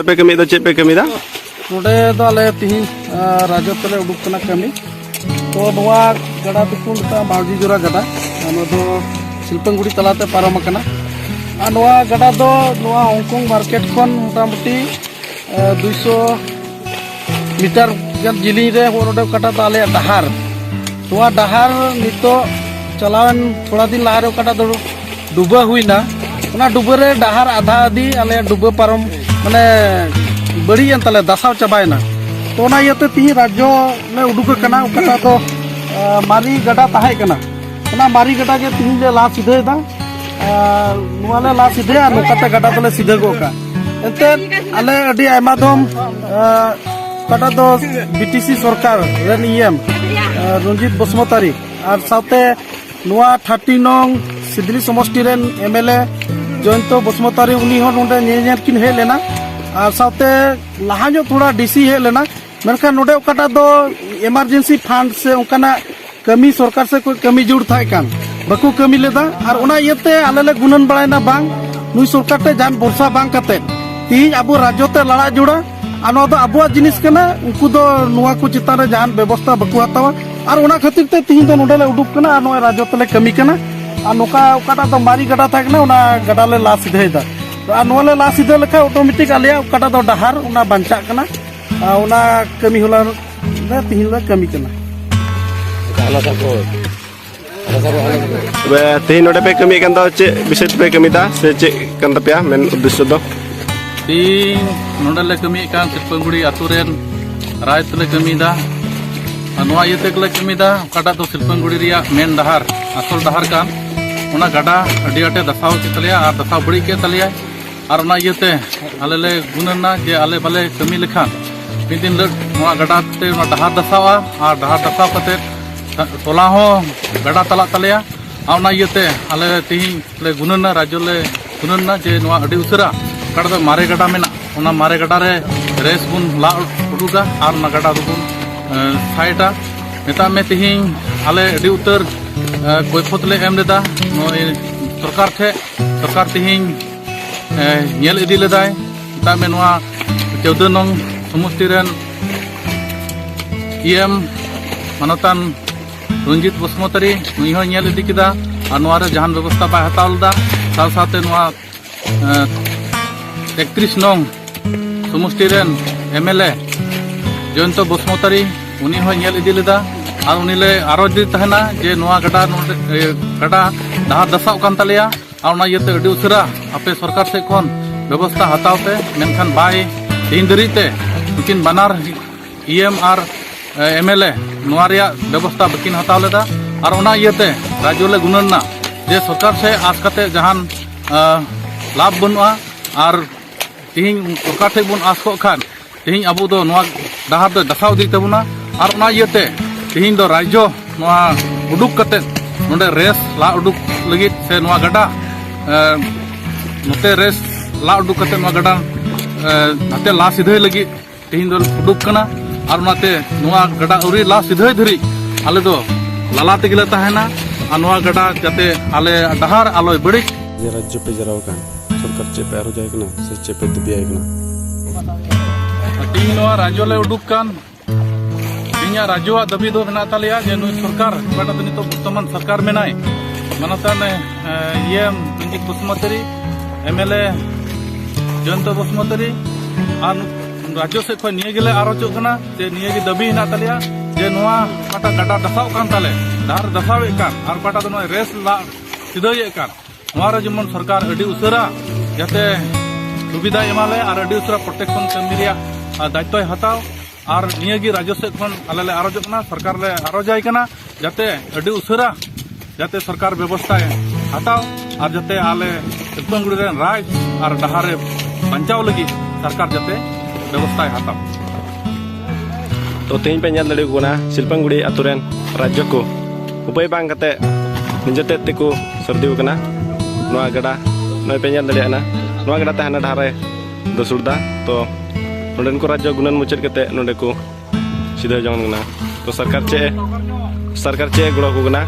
पे कमी दा चेप पे कमी दा नोडे दो आले तिहिन राजो तले उडुक कना कमी तो नोवा गड़ा तुकुन ता बावजी जोरा गड़ा नो दो शिल्पंगुड़ी तलाते पारम कना आ नोवा गड़ा दो नोवा हांगकांग मार्केट खन मोटामुटी 200 मीटर गन जिली रे नोडे कटा ताले डहार नोवा डहार नितो चलावन थोड़ा दिन लारे कटा दो डुबा हुईना उना डुबा रे डहार आधा आदि आले डुबा पारम माने बड़ी तले दसाव चाबायना तो ना ये तीन राज्य ले उडुक कना उकटा तो मारी गड़ा ताहे कना उना मारी गड़ा के तीन ले ला सीधे दा नुआले ला सीधे आ नुकाते गड़ा तले सीधे गो का एते आले अडी आयमा दम कटा तो बीटीसी सरकार रेन ईएम रंजीत बसुमतारी और साथे नुआ 30 नंग सिदली समष्टि रेन एमएलए जयंत बसुमतारी उनी हो नोडे नेनेर किन हे लेना और साथे लहाजो थोड़ा डीसी हे लेना मेनखा नोडे ओकाटा दो इमरजेंसी फंड से उनकाना कमी सरकार से कोई कमी जुड़ था कान बको कमी लेदा और उना इयते आलेले गुनन बड़ायना बांग नुई सरकार ते जान भरोसा बांग कते तीन अबो राज्य ते लड़ा जुड़ा आनो दो अबो जिनिस कना उनको दो नुआ को चितान रे जान व्यवस्था बको हतावा और उना खातिर ते तीन दो नोडे ले उडुक कना और नो राज्य तले कमी कना और नोका ओकाटा दो मारी गड़ा था कना उना गड़ा ले ला सीधेदा तो नोले ला सीधे लेखा ऑटोमेटिक आलिया ओकाटा दो डहार उना बंचा कना उना कमी होला ने तीन ला कमी कना तीन नोडे पे कमी कन दा चे विशेष पे कमी दा से चे कन तपया मेन उद्देश्य दो तीन नोडे ले कमी कान शिल्पंगुड़ी आतु रेन राय तले कमी दा नोआ इयते ले कमी दा ओकाटा तो शिल्पंगुड़ी रिया मेन डहार असल डहार कान उना गड़ा अडी आटे दसाव चितलिया और दसाव बड़ी के तलिया और उना इयते आले ले गुनना जे आले बाले कमी लेखा दिन नोआ गड़ा ते नोआ डहार दसावा और डहार दसाव कते तोला हो गड़ा तला तलिया और उना इयते आले तिहिं ले गुनना राज्य ले गुनना जे नोआ अडी उसरा गड़ा दो मारे गड़ा मेना उना मारे गड़ा रे रेस बुन ला उडुगा और ना गड़ा दुबुन साइडा मेता में तिहिं आले अडी उतर कोई फुतले एम लेदा सरकार तिहिं नेल इदी लेदाय ता में नोआ 14 नंग समष्टि रेन ईएम मानतान रंजीत बसुमतारी नुई हो नेल इदी किदा और नोआ रे जहान व्यवस्था बाय हताव लेदा साथ साथे नोआ 31 नंग समष्टि रेन एमएलए जयंत बसुमतारी उनी हो नेल इदी लेदा और उनीले आरो दी तहना जे नोआ गड़ा गड़ा डहार दसाव कान तलिया और ना इयते अडी उसरा आपे सरकार से खन व्यवस्था हतावते मेनखान बाय तीन दरीते उनकिन बनार ईएम और एमएलए नोआ रिया व्यवस्था बकिन हताव लेदा और उना इयते राज्य ले गुनना जे सरकार से आस कते जहान लाभ बनुआ और तिहिं सरकार से बुन आस को खान तिहिं अबो दो नोआ डहार दो दसाव दी तबुना और उना इयते तिहिं दो राज्य नोआ उडुक कते नोडे रेस ला उडुक लगित से नोआ गड़ा नोते रेस ला उडुक कते नोआ गड़ा नाते ला सीधे लगी तिहिं दो उडुक कना और नाते नोआ गड़ा उरी ला सीधे धरी आले दो लाला तेगिले ताहेना और नोआ गड़ा जाते आले डहार आलोय बड़ी जे राज्य पे जराव कान सरकार चे पे आरो जाय कना से चे पे तबियाय कना तिहिं नोआ राज्य ले उडुक कान इन्या राज्य दाबी दो मेना तालिया जे नुई सरकार बाटा तो नितो वर्तमान सरकार मेनाय मानतान ईएम रंजीत बसुमतारी एमएलए जयंत बसुमतारी और राज्य से खय निये गेले आरोचो कना जे निये गे दाबी हेना तालिया जे नोआ बाटा गड़ा दसाव कान ताले डार दसाव कान और बाटा तो नोय रेस ला सिधय कान नोआ रे जेमन सरकार अडी उसरा जाते सुविधा एमाले और अडी उसरा प्रोटेक्शन कमी रिया दायित्व हताव और निये राज्य से खन आले ले आरोज कना सरकार ले आरोजाय कना जाते अडी उसरा जाते सरकार व्यवस्था हताव और जाते आले शिल्पंगुड़ी रेन राय और डहार बंचाव लगी सरकार जाते व्यवस्था हताव तो तेज पे नेल दड़े कोना शिल्पंगुड़ी आतु रेन राज्य को उपाय बांग कते निजेते तेको सर्दिव कना नोआ गड़ा नोय पे नेल दड़े ना नोआ गड़ा तहना डहारे दसुरदा तो नोडेन को राज्य गुनन मुचर कते नोडे को सीधे जंगन कना तो सरकार चे गड़ो को कना